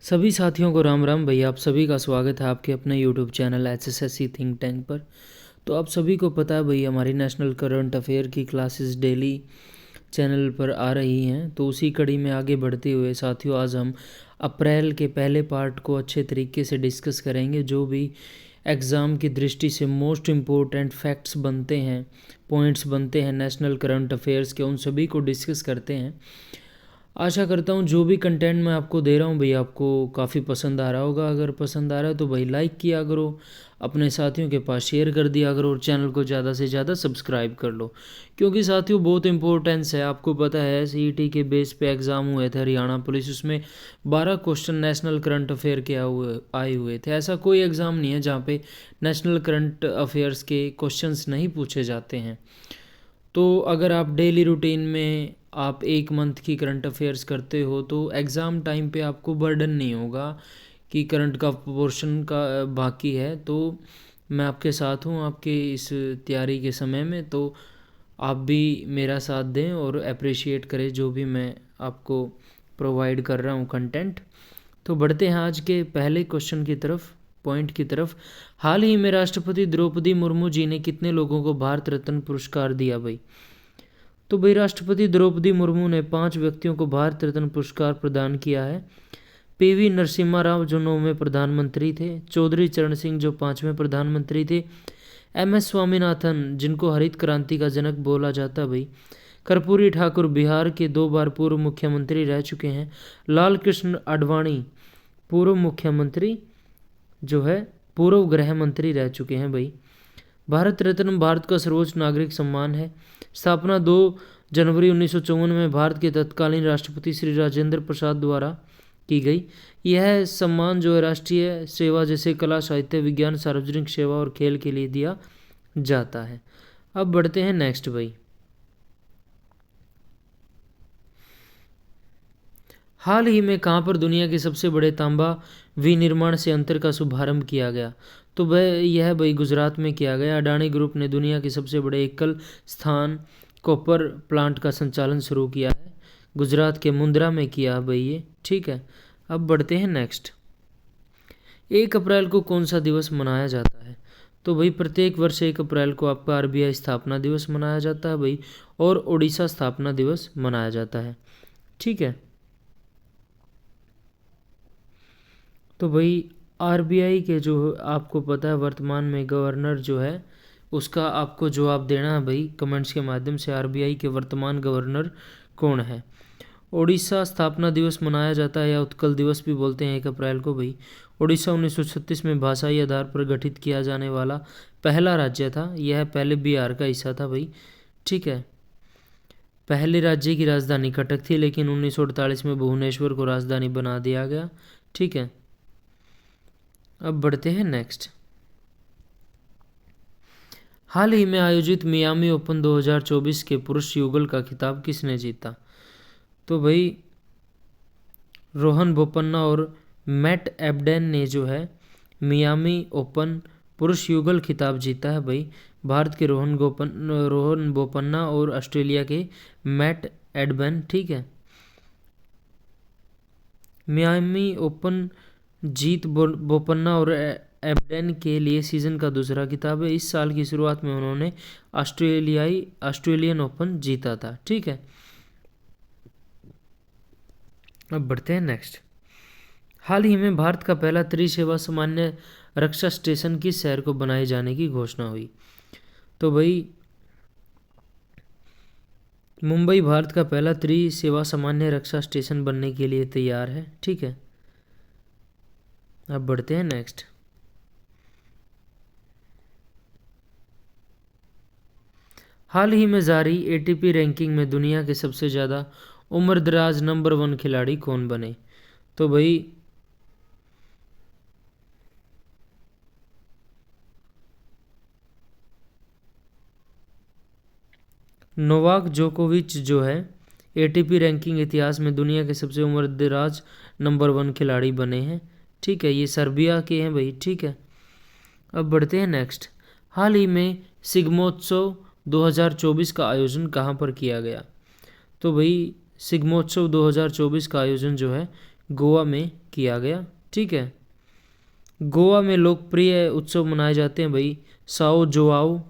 सभी साथियों को राम राम। भैया आप सभी का स्वागत है आपके अपने YouTube channel HSSC think tank पर। तो आप सभी को पता है भैया हमारी नेशनल करंट अफेयर की क्लासेस डेली चैनल पर आ रही हैं। तो उसी कड़ी में आगे बढ़ते हुए साथियों आज हम अप्रैल के पहले पार्ट को अच्छे तरीके से डिस्कस करेंगे। जो भी एग्ज़ाम की दृष्टि से मोस्ट इम्पोर्टेंट फैक्ट्स बनते हैं, पॉइंट्स बनते हैं नेशनल करंट अफेयर्स के, उन सभी को डिस्कस करते हैं। आशा करता हूँ जो भी कंटेंट मैं आपको दे रहा हूँ भैया आपको काफ़ी पसंद आ रहा होगा। अगर पसंद आ रहा है तो भाई लाइक किया करो, अपने साथियों के पास शेयर कर दिया करो और चैनल को ज़्यादा से ज़्यादा सब्सक्राइब कर लो, क्योंकि साथियों बहुत इंपॉर्टेंस है। आपको पता है सीईटी के बेस पे एग्ज़ाम हुए थे हरियाणा पुलिस, उसमें 12 क्वेश्चन नेशनल करंट अफेयर के आए हुए थे। ऐसा कोई एग्ज़ाम नहीं है जहाँ पे नेशनल करंट अफेयर्स के क्वेश्चंस नहीं पूछे जाते हैं। तो अगर आप डेली रूटीन में आप एक मंथ की करंट अफेयर्स करते हो तो एग्ज़ाम टाइम पे आपको बर्डन नहीं होगा कि करंट का पोर्शन का बाकी है। तो मैं आपके साथ हूँ आपके इस तैयारी के समय में, तो आप भी मेरा साथ दें और अप्रिशिएट करें जो भी मैं आपको प्रोवाइड कर रहा हूँ कंटेंट। तो बढ़ते हैं आज के पहले क्वेश्चन की तरफ, पॉइंट की तरफ। हाल ही में राष्ट्रपति द्रौपदी मुर्मू जी ने कितने लोगों को भारत रत्न पुरस्कार दिया भाई? तो भाई राष्ट्रपति द्रौपदी मुर्मू ने 5 व्यक्तियों को भारत रत्न पुरस्कार प्रदान किया है। पीवी नरसिम्हा राव जो 9वें प्रधानमंत्री थे, चौधरी चरण सिंह जो 5वें प्रधानमंत्री थे, एमएस स्वामीनाथन जिनको हरित क्रांति का जनक बोला जाता भाई, कर्पूरी ठाकुर बिहार के 2 बार पूर्व मुख्यमंत्री रह चुके हैं, लाल कृष्ण आडवाणी पूर्व मुख्यमंत्री जो है पूर्व गृह मंत्री रह चुके हैं भाई। भारत रत्न भारत का सर्वोच्च नागरिक सम्मान है। स्थापना 2 जनवरी 1954 में भारत के तत्कालीन राष्ट्रपति श्री राजेंद्र प्रसाद द्वारा की गई। यह सम्मान जो है राष्ट्रीय सेवा जैसे कला, साहित्य, विज्ञान, सार्वजनिक सेवा और खेल के लिए दिया जाता है। अब बढ़ते हैं नेक्स्ट भाई। हाल ही में कहाँ पर दुनिया के सबसे बड़े तांबा विनिर्माण संयंत्र का शुभारंभ किया गया? तो वह यह भाई गुजरात में किया गया। अडानी ग्रुप ने दुनिया के सबसे बड़े एकल स्थान कॉपर प्लांट का संचालन शुरू किया है, गुजरात के मुंद्रा में किया भाई ये, ठीक है। अब बढ़ते हैं नेक्स्ट। 1 अप्रैल को कौन सा दिवस मनाया जाता है? तो भाई प्रत्येक वर्ष 1 अप्रैल को आपका आरबीआई स्थापना दिवस मनाया जाता है भाई, और ओडिशा स्थापना दिवस मनाया जाता है, ठीक है। तो भाई आरबीआई के जो आपको पता है वर्तमान में गवर्नर जो है उसका आपको जवाब देना है भाई कमेंट्स के माध्यम से। आरबीआई के वर्तमान गवर्नर कौन है? ओडिशा स्थापना दिवस मनाया जाता है या उत्कल दिवस भी बोलते हैं 1 अप्रैल को भाई। ओडिशा 1936 में भाषाई आधार पर गठित किया जाने वाला पहला राज्य था। यह पहले बिहार का हिस्सा था भाई, ठीक है। पहले राज्य की राजधानी कटक थी, लेकिन 1948 में भुवनेश्वर को राजधानी बना दिया गया, ठीक है। अब बढ़ते हैं नेक्स्ट। हाल ही में आयोजित मियामी ओपन 2024 के पुरुष युगल का खिताब किसने जीता? तो भाई रोहन बोपन्ना और मैट एबडेन ने जो है मियामी ओपन पुरुष युगल खिताब जीता है भाई। भारत के रोहन बोपन्ना और ऑस्ट्रेलिया के मैट एडबेन, ठीक है। मियामी ओपन जीत बोपन्ना और एबडेन के लिए सीजन का दूसरा खिताब है। इस साल की शुरुआत में उन्होंने ऑस्ट्रेलियन ओपन जीता था, ठीक है। अब बढ़ते हैं नेक्स्ट। हाल ही में भारत का पहला त्रिसेवा सामान्य रक्षा स्टेशन किस शहर को बनाए जाने की घोषणा हुई? तो भाई मुंबई भारत का पहला त्रिसेवा सामान्य रक्षा स्टेशन बनने के लिए तैयार है, ठीक है। अब बढ़ते हैं नेक्स्ट। हाल ही में जारी एटीपी रैंकिंग में दुनिया के सबसे ज़्यादा उम्रदराज नंबर 1 खिलाड़ी कौन बने? तो भाई नोवाक जोकोविच जो है एटीपी रैंकिंग इतिहास में दुनिया के सबसे उम्रदराज नंबर 1 खिलाड़ी बने हैं, ठीक है। ये सर्बिया के हैं भाई, ठीक है। अब बढ़ते हैं नेक्स्ट। हाल ही में सिग्मोत्सव 2024 का आयोजन कहाँ पर किया गया? तो भाई सिग्मोत्सव 2024 का आयोजन जो है गोवा में किया गया। ठीक है, गोवा में लोकप्रिय उत्सव मनाए जाते हैं भाई, Sao Joao,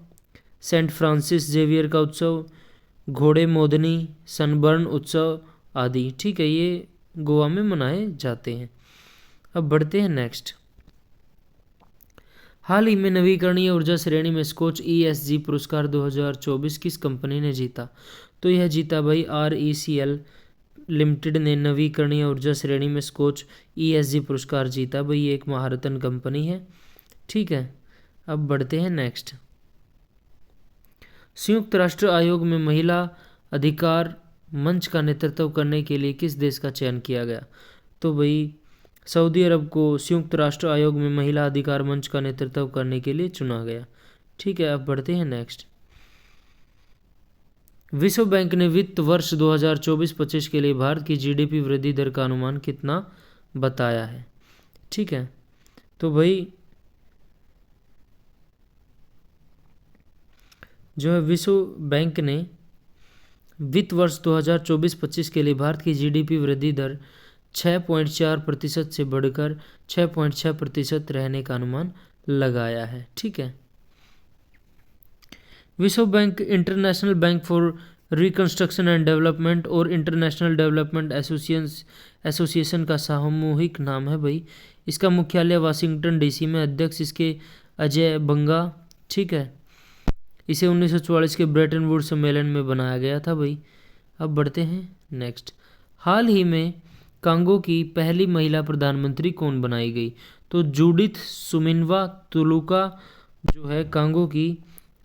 Saint Francis Xavier का उत्सव, घोड़े मोदनी, सनबर्न उत्सव आदि। ठीक है, ये गोवा में मनाए जाते हैं। अब बढ़ते हैं नेक्स्ट। हाल ही में नवीकरणीय ऊर्जा श्रेणी में स्कोच ESG पुरस्कार 2024 किस कंपनी ने जीता? तो यह जीता भाई RECL लिमिटेड ने नवीकरणीय ऊर्जा श्रेणी में स्कोच ESG पुरस्कार जीता भाई, ये एक महारत्न कंपनी है। ठीक है, अब बढ़ते हैं नेक्स्ट। संयुक्त राष्ट्र आयोग में महिला अधिकार मंच का नेतृत्व करने के लिए किस देश का चयन किया गया? तो भाई सऊदी अरब को संयुक्त राष्ट्र आयोग में महिला अधिकार मंच का नेतृत्व करने के लिए चुना गया। ठीक है, अब बढ़ते हैं नेक्स्ट। विश्व बैंक ने वित्त वर्ष 2024-25 के लिए भारत की GDP वृद्धि दर का अनुमान कितना बताया है? ठीक है, तो भाई जो है विश्व बैंक ने वित्त वर्ष 2024-25 के लिए भारत की GDP वृद्धि दर 6.4% से बढ़कर 6.6% रहने का अनुमान लगाया है। ठीक है, विश्व bank, international bank for reconstruction and development और इंटरनेशनल डेवलपमेंट एसोसिएशन का सामूहिक नाम है भाई। इसका मुख्यालय वाशिंगटन DC में, अध्यक्ष इसके अजय बंगा। ठीक है, इसे 1944 के ब्रेटन वुड्स सम्मेलन में बनाया गया था भाई। अब बढ़ते हैं नेक्स्ट। हाल ही में कांगो की पहली महिला प्रधानमंत्री कौन बनाई गई? तो जूडिथ सुमिनवा तुलुका जो है कांगो की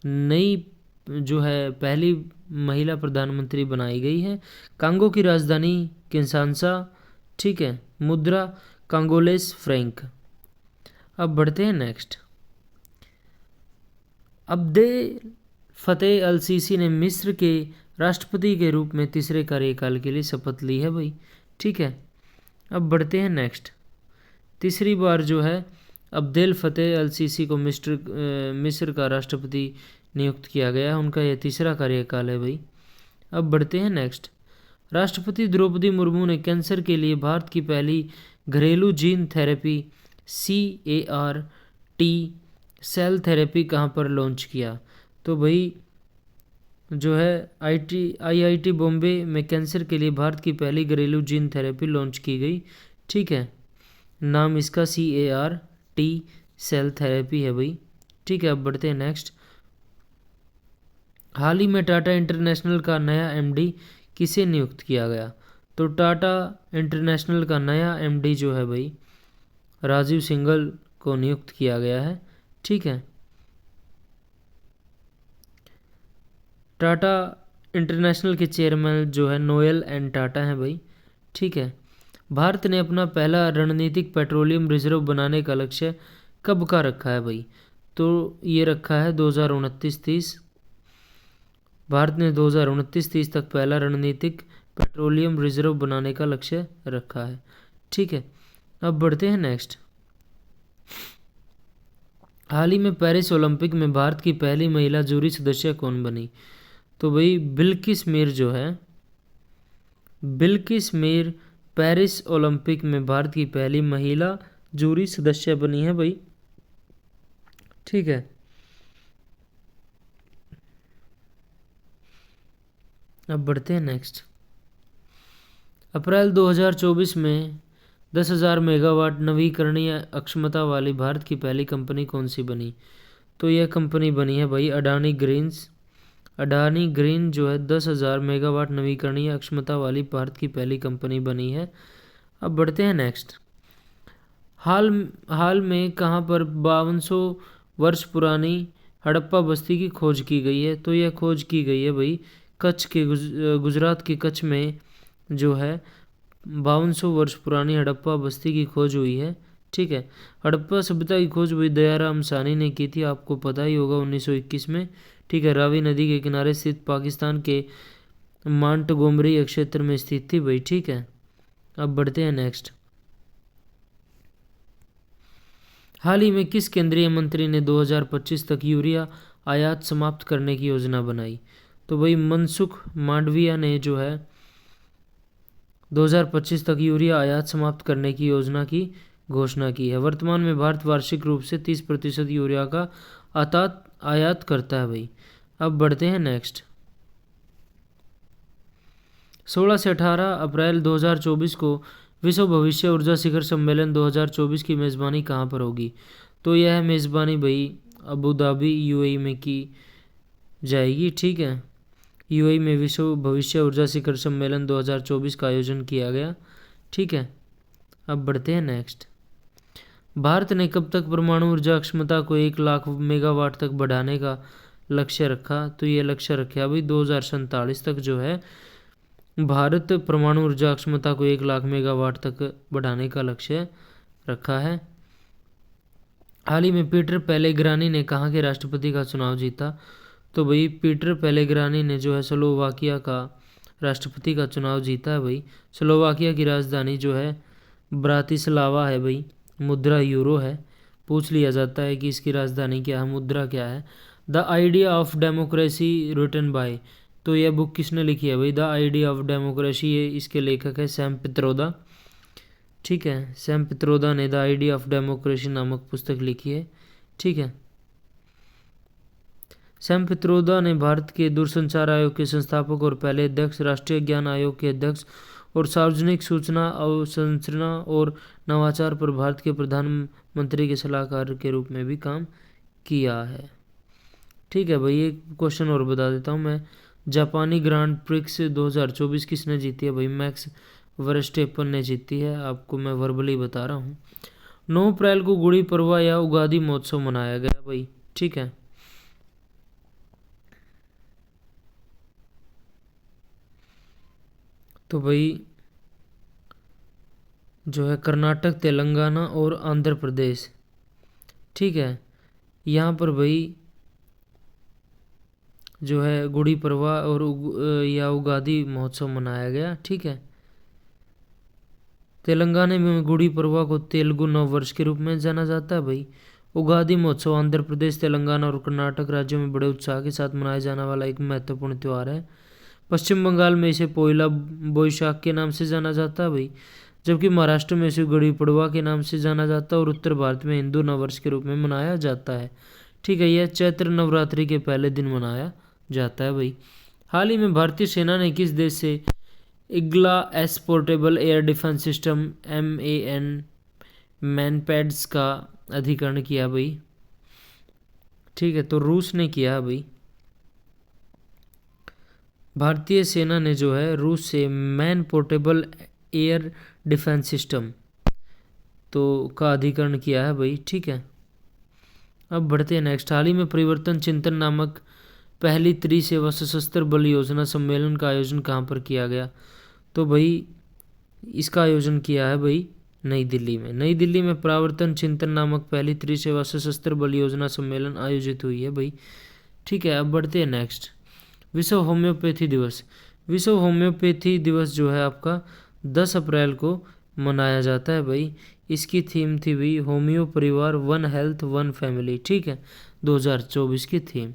नई जो है पहली महिला प्रधानमंत्री बनाई गई है। कांगो की राजधानी किंशासा। ठीक है, मुद्रा कांगोलेस फ्रैंक। अब बढ़ते हैं नेक्स्ट। अब्देल फतेह अल सीसी ने मिस्र के राष्ट्रपति के रूप में तीसरे कार्यकाल के लिए शपथ ली है भाई। ठीक है, अब बढ़ते हैं नेक्स्ट। तीसरी बार जो है अब्देल फतेह अल सीसी को मिस्र का राष्ट्रपति नियुक्त किया गया, उनका यह तीसरा कार्यकाल है भाई। अब बढ़ते हैं नेक्स्ट। राष्ट्रपति द्रौपदी मुर्मू ने कैंसर के लिए भारत की पहली घरेलू gene therapy CAR-T cell therapy कहाँ पर लॉन्च किया? तो भाई जो है IIT बॉम्बे में कैंसर के लिए भारत की पहली घरेलू जीन थेरेपी लॉन्च की गई। ठीक है, नाम इसका CAR-T सेल थेरेपी है भाई। ठीक है, अब बढ़ते हैं नेक्स्ट। हाल ही में टाटा इंटरनेशनल का नया MD किसे नियुक्त किया गया? तो टाटा इंटरनेशनल का नया MD जो है भाई राजीव सिंघल को नियुक्त किया गया है। ठीक है, टाटा इंटरनेशनल के चेयरमैन जो है नोएल एन टाटा हैं भाई। ठीक है, भारत ने अपना पहला रणनीतिक पेट्रोलियम रिजर्व बनाने का लक्ष्य कब का रखा है भाई? तो ये रखा है 2029-30। भारत ने 2029-30 तक पहला रणनीतिक पेट्रोलियम रिजर्व बनाने का लक्ष्य रखा है। ठीक है, अब बढ़ते हैं नेक्स्ट। हाल ही में पेरिस ओलंपिक में भारत की पहली महिला जूरी सदस्य कौन बनी? तो भाई बिल्किस मीर जो है, बिल्किस मीर पेरिस ओलंपिक में भारत की पहली महिला जूरी सदस्य बनी है भाई। ठीक है, अब बढ़ते हैं नेक्स्ट। अप्रैल 2024 में 10,000 मेगावाट नवीकरणीय अक्षमता वाली भारत की पहली कंपनी कौन सी बनी? तो यह कंपनी बनी है भाई अडानी ग्रीन्स। अडानी ग्रीन जो है 10,000 मेगावाट नवीकरणीय अक्षमता वाली भारत की पहली कंपनी बनी है। अब बढ़ते हैं नेक्स्ट। हाल में कहाँ पर 5200 वर्ष पुरानी हड़प्पा बस्ती की खोज की गई है? तो यह खोज की गई है भाई कच्छ के गुजरात के कच्छ में जो है 5200 वर्ष पुरानी हड़प्पा बस्ती की खोज हुई है। ठीक है, हड़प्पा सभ्यता की खोज भाई दयाराम साहनी ने की थी, आपको पता ही होगा 1921 में। ठीक है, रावी नदी के किनारे स्थित पाकिस्तान के मांटगोमरी क्षेत्र में स्थित थी भाई। ठीक है, अब बढ़ते हैं नेक्स्ट। हाल ही में किस केंद्रीय मंत्री ने 2025 तक यूरिया आयात समाप्त करने की योजना बनाई? तो भाई मनसुख मांडविया ने जो है 2025 तक यूरिया आयात समाप्त करने की योजना की घोषणा की है। वर्तमान में भारत वार्षिक रूप से 30% यूरिया का आयात करता है भाई। अब बढ़ते हैं नेक्स्ट। 16 से 18 अप्रैल 2024 को विश्व भविष्य ऊर्जा शिखर सम्मेलन 2024 की मेज़बानी कहाँ पर होगी? तो यह मेज़बानी भाई अबू धाबी यूएई में की जाएगी। ठीक है, यूएई में विश्व भविष्य ऊर्जा शिखर सम्मेलन 2024 का आयोजन किया गया। ठीक है, अब बढ़ते हैं नेक्स्ट। भारत ने कब तक परमाणु ऊर्जा क्षमता को 1 लाख मेगावाट तक बढ़ाने का लक्ष्य रखा? तो ये लक्ष्य रखा भाई 2047 तक जो है भारत परमाणु ऊर्जा क्षमता को 1 लाख मेगावाट तक बढ़ाने का लक्ष्य रखा है। हाल ही में पीटर पेलेग्रानी ने कहाँ के राष्ट्रपति का चुनाव जीता? तो भाई पीटर पेलेग्रानी ने जो है स्लोवाकिया का राष्ट्रपति का चुनाव जीता है भाई। स्लोवाकिया की राजधानी जो है ब्रातिस्लावा है भाई। मुद्रा यूरो है। पूछ लिया जाता है कि इसकी राजधानी क्या है, मुद्रा क्या है। The idea of democracy written by, तो यह बुक किसने लिखी है भाई? द आइडिया ऑफ डेमोक्रेसी, ये इसके लेखक है सैम पित्रोदा। ठीक है, सैम पित्रोदा ने द आइडिया ऑफ डेमोक्रेसी नामक पुस्तक लिखी है। ठीक है, सैम पित्रोदा ने भारत के दूरसंचार आयोग के संस्थापक और पहले अध्यक्ष, राष्ट्रीय ज्ञान आयोग के अध्यक्ष और सार्वजनिक सूचना अवसंरचना और नवाचार पर भारत के प्रधानमंत्री के सलाहकार के रूप में भी काम किया है। ठीक है भाई, एक क्वेश्चन और बता देता हूँ मैं। जापानी ग्रांड प्रिक्स 2024 किसने जीती है भाई? मैक्स वर्स्टेपन ने जीती है। आपको मैं वर्बली बता रहा हूँ। 9 अप्रैल को गुड़ी पड़वा या उगादी महोत्सव मनाया गया भाई। ठीक है, तो भाई जो है कर्नाटक, तेलंगाना और आंध्र प्रदेश, ठीक है, यहाँ पर भाई जो है गुड़ी पड़वा और या उगादी महोत्सव मनाया गया। ठीक है, तेलंगाना में गुड़ी पड़वा को तेलुगु नव वर्ष के रूप में जाना जाता है भाई। उगादी महोत्सव आंध्र प्रदेश, तेलंगाना और कर्नाटक राज्यों में बड़े उत्साह के साथ मनाया जाने वाला एक महत्वपूर्ण त्यौहार है। पश्चिम बंगाल में इसे पोइला बोईशाख के नाम से जाना जाता है भाई, जबकि महाराष्ट्र में इसे गुड़ी पड़वा के नाम से जाना जाता है और उत्तर भारत में हिंदू नववर्ष के रूप में मनाया जाता है। ठीक है, यह चैत्र नवरात्रि के पहले दिन मनाया जाता है भाई। हाल ही में भारतीय सेना ने किस देश से Igla S portable air defence system MAN MANPADS का अधिग्रहण किया भाई? ठीक है, तो रूस ने किया भाई। भारतीय सेना ने जो है रूस से man portable air defence system तो का अधिग्रहण किया है भाई। ठीक है, अब बढ़ते हैं नेक्स्ट। हाल ही में परिवर्तन चिंतन नामक पहली त्रिसेवा सशस्त्र बल योजना सम्मेलन का आयोजन कहाँ पर किया गया? तो भाई इसका आयोजन किया है भाई नई दिल्ली में। नई दिल्ली में परिवर्तन चिंतन नामक पहली त्रिसेवा सशस्त्र बल योजना सम्मेलन आयोजित हुई है भाई। ठीक है, अब बढ़ते हैं नेक्स्ट। विश्व होम्योपैथी दिवस। विश्व होम्योपैथी दिवस जो है आपका 10 अप्रैल को मनाया जाता है भाई। इसकी थीम थी भाई होम्यो परिवार, वन हेल्थ वन फैमिली। ठीक है, 2024 की थीम।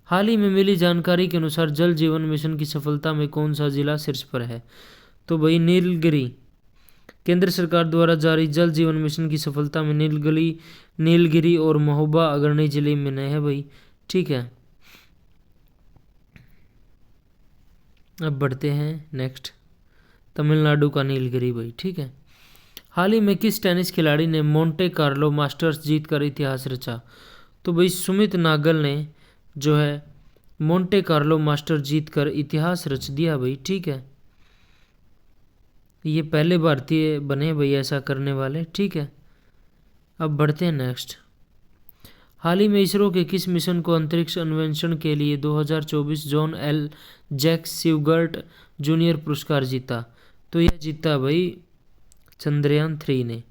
हाल ही में मिली जानकारी के अनुसार जल जीवन मिशन की सफलता में कौन सा जिला शीर्ष पर है? तो भाई नीलगिरी। केंद्र सरकार द्वारा जारी जल जीवन मिशन की सफलता में नीलगिरी और महोबा अग्रणी जिले में है भाई। ठीक है, अब बढ़ते हैं नेक्स्ट। तमिलनाडु का नीलगिरी भाई। ठीक है, हाल ही में किस टेनिस खिलाड़ी ने मोंटे कार्लो मास्टर्स जीतकर इतिहास रचा? तो भाई सुमित नागल ने जो है मोंटे कार्लो मास्टर जीतकर इतिहास रच दिया भाई। ठीक है, ये पहले भारतीय बने भाई ऐसा करने वाले। ठीक है, अब बढ़ते हैं नेक्स्ट। हाल ही में इसरो के किस मिशन को अंतरिक्ष अन्वेषण के लिए 2024 जॉन एल जैक्स स्वीगर्ट जूनियर पुरस्कार जीता? तो यह जीता भाई चंद्रयान 3 ने।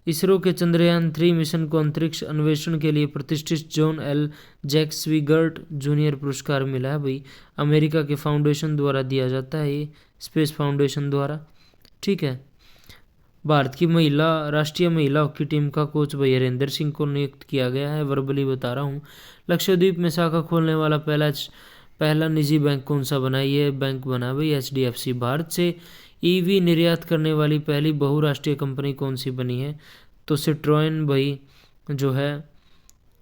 इसरो के चंद्रयान 3 मिशन को अंतरिक्ष अन्वेषण के लिए प्रतिष्ठित जॉन एल जैक्स स्वीगर्ट जूनियर पुरस्कार मिला है भाई। अमेरिका के फाउंडेशन द्वारा दिया जाता है ये, स्पेस फाउंडेशन द्वारा। ठीक है, भारत की राष्ट्रीय महिला हॉकी टीम का कोच भाई हरेंद्र सिंह को नियुक्त किया गया है। वर्बली बता रहा हूँ। लक्षद्वीप में शाखा खोलने वाला पहला निजी बैंक कौन सा बना? ये बैंक बना भाई HDFC। भारत से ईवी निर्यात करने वाली पहली बहुराष्ट्रीय कंपनी कौन सी बनी है? तो सिट्रोएन भाई जो है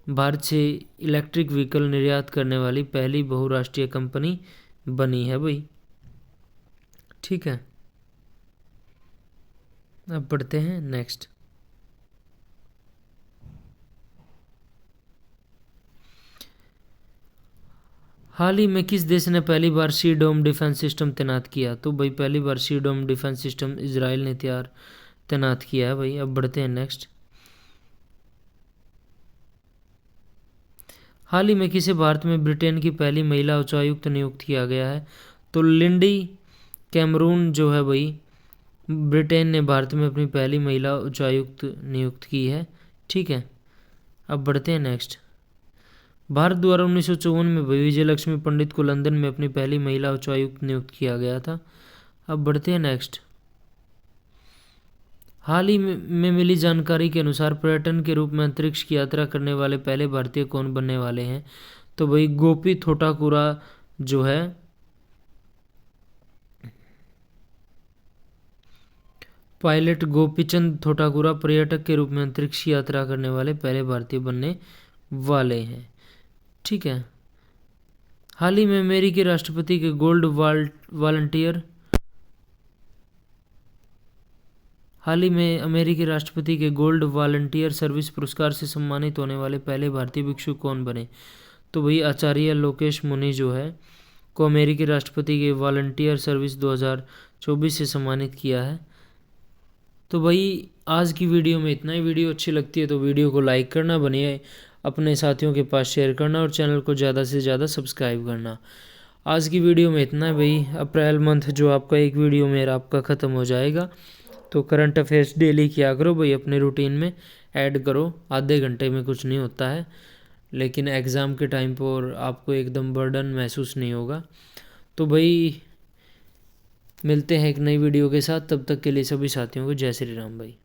भारत से इलेक्ट्रिक व्हीकल निर्यात करने वाली पहली बहुराष्ट्रीय कंपनी बनी है भाई। ठीक है, अब पढ़ते हैं नेक्स्ट। हाल ही में किस देश ने पहली बार सी डोम डिफेंस सिस्टम तैनात किया? तो भाई पहली बार सी डोम डिफेंस सिस्टम इजराइल ने तैनात किया है भाई। अब बढ़ते हैं नेक्स्ट। हाल ही में किसे भारत में ब्रिटेन की पहली महिला उच्चायुक्त नियुक्त किया गया है? तो लिंडी कैमरून जो है भाई ब्रिटेन ने भारत में अपनी पहली महिला उच्चायुक्त नियुक्त की है। ठीक है, अब बढ़ते हैं नेक्स्ट। भारत द्वारा 1954 में विजय लक्ष्मी पंडित को लंदन में अपनी पहली महिला उच्चायुक्त नियुक्त किया गया था। अब बढ़ते हैं नेक्स्ट। हाल ही में मिली जानकारी के अनुसार पर्यटन के रूप में अंतरिक्ष की यात्रा करने वाले पहले भारतीय कौन बनने वाले हैं? तो भाई गोपी थोटाकुरा जो है पायलट गोपीचंद थोटाकुरा पर्यटक के रूप में अंतरिक्ष की यात्रा करने वाले पहले भारतीय बनने वाले हैं। ठीक है, हाल ही में अमेरिकी राष्ट्रपति के गोल्ड वॉलंटियर हाल ही में अमेरिकी राष्ट्रपति के गोल्ड वॉलंटियर सर्विस पुरस्कार से सम्मानित होने वाले पहले भारतीय भिक्षु कौन बने? तो भाई आचार्य लोकेश मुनि जो है को अमेरिकी राष्ट्रपति के वॉलंटियर सर्विस 2024 से सम्मानित किया है। तो भाई आज की वीडियो में इतना ही। वीडियो अच्छी लगती है तो वीडियो को लाइक करना, बनिए अपने साथियों के पास शेयर करना और चैनल को ज़्यादा से ज़्यादा सब्सक्राइब करना। आज की वीडियो में इतना है भाई। अप्रैल मंथ जो आपका एक वीडियो मेरा आपका ख़त्म हो जाएगा, तो करंट अफेयर्स डेली किया करो भाई, अपने रूटीन में ऐड करो। आधे घंटे में कुछ नहीं होता है, लेकिन एग्ज़ाम के टाइम पर आपको एकदम बर्डन महसूस नहीं होगा। तो भाई मिलते हैं एक नई वीडियो के साथ, तब तक के लिए सभी साथियों को जय श्री राम भाई।